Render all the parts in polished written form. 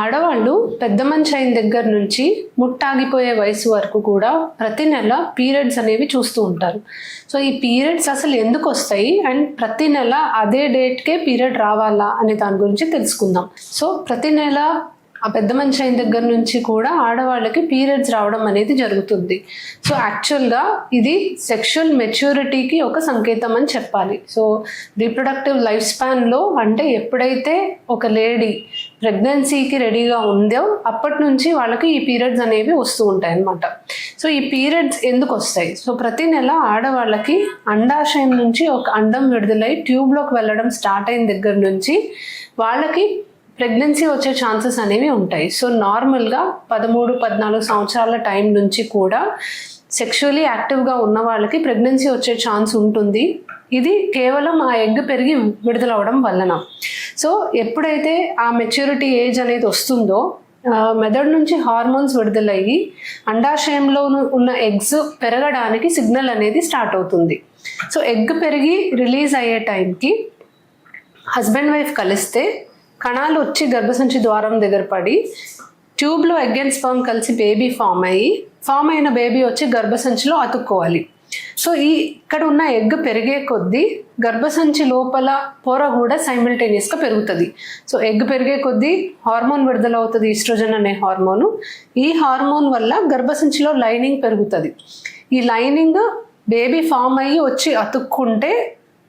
ఆడవాళ్ళు పెద్ద మనిషి అయిన దగ్గర నుంచి ముట్టాగిపోయే వయసు వరకు కూడా ప్రతి నెల పీరియడ్స్ అనేవి చూస్తూ ఉంటారు. సో ఈ పీరియడ్స్ అసలు ఎందుకు వస్తాయి అండ్ ప్రతి నెల అదే డేట్కే పీరియడ్ రావాలా అనే దాని గురించి తెలుసుకుందాం. సో ప్రతి నెల ఆ పెద్ద మనిషి అయిన దగ్గర నుంచి కూడా ఆడవాళ్ళకి పీరియడ్స్ రావడం అనేది జరుగుతుంది. సో యాక్చువల్గా ఇది సెక్షువల్ మెచ్యూరిటీకి ఒక సంకేతం అని చెప్పాలి. సో రీప్రొడక్టివ్ లైఫ్ స్పాన్లో అంటే ఎప్పుడైతే ఒక లేడీ ప్రెగ్నెన్సీకి రెడీగా ఉందో అప్పటి నుంచి వాళ్ళకి ఈ పీరియడ్స్ అనేవి వస్తూ ఉంటాయి అన్నమాట. సో ఈ పీరియడ్స్ ఎందుకు వస్తాయి? సో ప్రతి నెల ఆడవాళ్ళకి అండాశయం నుంచి ఒక అండం విడుదలై ట్యూబ్లోకి వెళ్ళడం స్టార్ట్ అయిన దగ్గర నుంచి వాళ్ళకి ప్రెగ్నెన్సీ వచ్చే ఛాన్సెస్ అనేవి ఉంటాయి. సో నార్మల్గా 13-14 సంవత్సరాల టైం నుంచి కూడా సెక్షువలీ యాక్టివ్గా ఉన్న వాళ్ళకి ప్రెగ్నెన్సీ వచ్చే ఛాన్స్ ఉంటుంది. ఇది కేవలం ఆ ఎగ్ పెరిగి విడుదలవడం వలన. సో ఎప్పుడైతే ఆ మెచ్యూరిటీ ఏజ్ అనేది వస్తుందో మెదడు నుంచి హార్మోన్స్ విడుదలయ్యి అండాశయంలో ఉన్న ఎగ్స్ పెరగడానికి సిగ్నల్ అనేది స్టార్ట్ అవుతుంది. సో ఎగ్ పెరిగి రిలీజ్ అయ్యే టైంకి హస్బెండ్ వైఫ్ కలిస్తే కణాలు వచ్చి గర్భసంచి ద్వారం దగ్గర పడి ట్యూబ్లో ఎగ్ అండ్ స్పర్మ్ కలిసి బేబీ ఫామ్ అయిన బేబీ వచ్చి గర్భసంచిలో అతుక్కోవాలి. సో ఇక్కడ ఉన్న ఎగ్ పెరిగే కొద్దీ గర్భసంచి లోపల పొర కూడా సైమిల్టేనియస్గా పెరుగుతుంది. సో ఎగ్ పెరిగే కొద్దీ హార్మోన్ విడుదల అవుతుంది, ఈస్ట్రోజన్ అనే హార్మోను. ఈ హార్మోన్ వల్ల గర్భసంచిలో లైనింగ్ పెరుగుతుంది. ఈ లైనింగ్ బేబీ ఫామ్ అయ్యి వచ్చి అతుక్కుంటే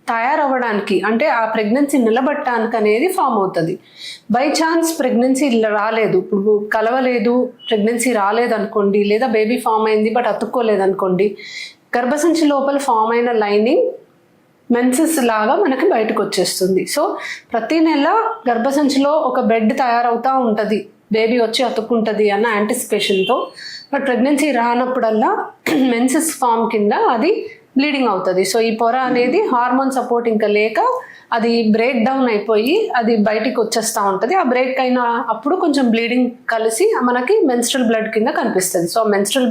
తయారవ్వడానికి అంటే ఆ ప్రెగ్నెన్సీ నిలబట్టడానికి అనేది ఫామ్ అవుతుంది. బై ఛాన్స్ ప్రెగ్నెన్సీ రాలేదు, ఇప్పుడు కలవలేదు, ప్రెగ్నెన్సీ రాలేదు అనుకోండి, లేదా బేబీ ఫామ్ అయింది బట్ అతుక్కోలేదు అనుకోండి, గర్భసంచి లోపల ఫామ్ అయిన లైనింగ్ మెన్సెస్ లాగా మనకి బయటకు వచ్చేస్తుంది. సో ప్రతి నెల గర్భసంచిలో ఒక బెడ్ తయారవుతూ ఉంటుంది, బేబీ వచ్చి అతుక్కుంటుంది అన్న యాంటిసిపేషన్తో. బట్ ప్రెగ్నెన్సీ రానప్పుడల్లా మెన్సెస్ ఫామ్ కింద అది బ్లీడింగ్ అవుతుంది. సో ఈ పొర అనేది హార్మోన్ సపోర్ట్ ఇంకా లేక అది బ్రేక్ డౌన్ అయిపోయి అది బయటికి వచ్చేస్తూ ఉంటుంది. ఆ బ్రేక్ అయిన అప్పుడు కొంచెం బ్లీడింగ్ కలిసి మనకి మెన్స్ట్రల్ బ్లడ్ కింద కనిపిస్తుంది. సో మెన్స్ట్రల్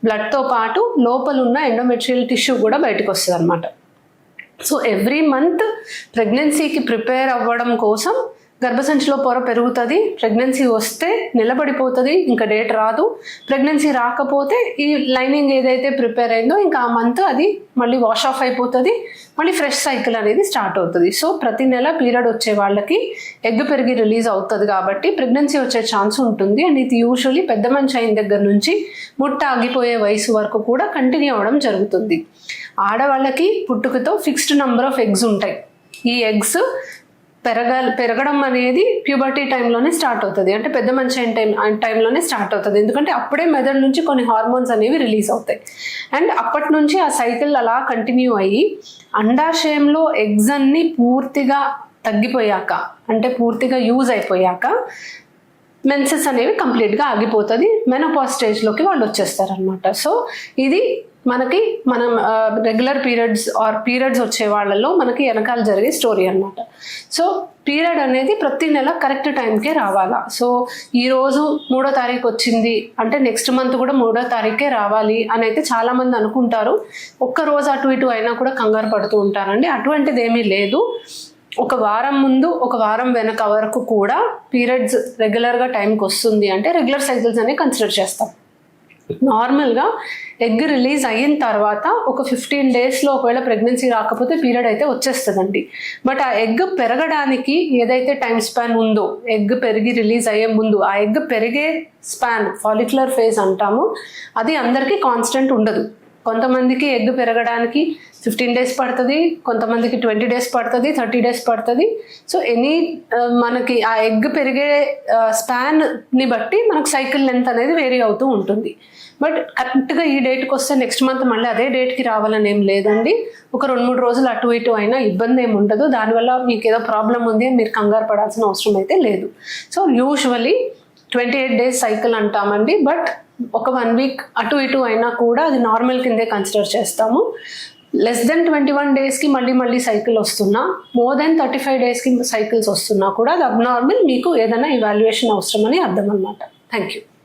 బ్లడ్తో పాటు లోపల ఉన్న ఎండోమెట్రియల్ టిష్యూ కూడా బయటకు వస్తుంది అనమాట. సో ఎవ్రీ మంత్ ప్రెగ్నెన్సీకి ప్రిపేర్ అవ్వడం కోసం గర్భసంచిలో పొర పెరుగుతుంది. ప్రెగ్నెన్సీ వస్తే నిలబడిపోతుంది, ఇంకా డేట్ రాదు. ప్రెగ్నెన్సీ రాకపోతే ఈ లైనింగ్ ఏదైతే ప్రిపేర్ అయిందో ఇంకా ఆ మంత్ అది మళ్ళీ వాష్ ఆఫ్ అయిపోతుంది, మళ్ళీ ఫ్రెష్ సైకిల్ అనేది స్టార్ట్ అవుతుంది. సో ప్రతి నెల పీరియడ్ వచ్చే వాళ్ళకి ఎగ్ పెరిగి రిలీజ్ అవుతుంది కాబట్టి ప్రెగ్నెన్సీ వచ్చే ఛాన్స్ ఉంటుంది. అండ్ ఇది యూజువల్లీ పెద్ద మనిషి అయిన దగ్గర నుంచి ముట్ట ఆగిపోయే వయసు వరకు కూడా కంటిన్యూ అవ్వడం జరుగుతుంది. ఆడవాళ్ళకి పుట్టుకతో ఫిక్స్డ్ నెంబర్ ఆఫ్ ఎగ్స్ ఉంటాయి. ఈ ఎగ్స్ పెరగడం అనేది ప్యూబర్టీ టైంలోనే స్టార్ట్ అవుతుంది, అంటే పెద్ద మనిషి అయిన టైంలోనే స్టార్ట్ అవుతుంది. ఎందుకంటే అప్పుడే మెదడు నుంచి కొన్ని హార్మోన్స్ అనేవి రిలీజ్ అవుతాయి. అండ్ అప్పటి నుంచి ఆ సైకిల్ అలా కంటిన్యూ అయ్యి అండాశయంలో ఎగ్స్ అన్ని పూర్తిగా తగ్గిపోయాక, అంటే పూర్తిగా యూజ్ అయిపోయాక మెన్సెస్ అనేవి కంప్లీట్గా ఆగిపోతుంది. మెనోపాజ్ స్టేజ్లోకి వాళ్ళు వచ్చేస్తారనమాట. సో ఇది మనం రెగ్యులర్ పీరియడ్స్ వచ్చే వాళ్ళలో మనకి వెనకాల జరిగే స్టోరీ అనమాట. సో పీరియడ్ అనేది ప్రతి నెల కరెక్ట్ టైంకే రావాలా. సో ఈరోజు 3వ తారీఖు వచ్చింది అంటే నెక్స్ట్ మంత్ కూడా 3వ తారీఖే రావాలి అని అయితే చాలామంది అనుకుంటారు. ఒక్కరోజు అటు ఇటు అయినా కూడా కంగారు పడుతూ ఉంటారండి. అటువంటిది ఏమీ లేదు. ఒక వారం ముందు ఒక వారం వెనక వరకు కూడా పీరియడ్స్ రెగ్యులర్గా టైంకి వస్తుంది అంటే రెగ్యులర్ సైకిల్స్ అనేవి కన్సిడర్ చేస్తాం. నార్మల్గా ఎగ్ రిలీజ్ అయిన తర్వాత ఒక 15 డేస్లో ఒకవేళ ప్రెగ్నెన్సీ రాకపోతే పీరియడ్ అయితే వచ్చేస్తుందండి. బట్ ఆ ఎగ్ పెరగడానికి ఏదైతే టైం స్పాన్ ఉందో, ఎగ్ పెరిగి రిలీజ్ అయ్యే ముందు ఆ ఎగ్ పెరిగే స్పాన్ ఫాలిక్యులర్ ఫేజ్ అంటాము, అది అందరికీ కాన్స్టెంట్ ఉండదు. కొంతమందికి ఎగ్ పెరగడానికి 15 డేస్ పడుతుంది, కొంతమందికి 20 డేస్ పడుతుంది, 30 డేస్ పడుతుంది. సో మనకి ఆ ఎగ్ పెరిగే స్పాన్ని బట్టి మనకు సైకిల్ లెంత్ అనేది వేరీ అవుతూ ఉంటుంది. బట్ కరెక్ట్గా ఈ డేట్కి వస్తే నెక్స్ట్ మంత్ మళ్ళీ అదే డేట్కి రావాలని ఏం లేదండి. ఒక 2-3 రోజులు అటు ఇటు అయినా ఇబ్బంది ఏమి ఉండదు. దానివల్ల మీకు ఏదో ప్రాబ్లం ఉంది అని మీరు కంగారు పడాల్సిన అవసరం అయితే లేదు. సో యూజువలీ 28 డేస్ సైకిల్ అంటామండి. బట్ ఒక 1 వీక్ అటు ఇటు అయినా కూడా అది నార్మల్ కిందే కన్సిడర్ చేస్తాము. లెస్ దెన్ 21 డేస్కి మళ్ళీ సైకిల్ వస్తున్నా, మోర్ దెన్ 35 డేస్కి సైకిల్స్ వస్తున్నా కూడా అది అబ్నార్మల్, మీకు ఏదైనా ఇవాల్యుయేషన్ అవసరం అని అర్థం అనమాట. Thank you.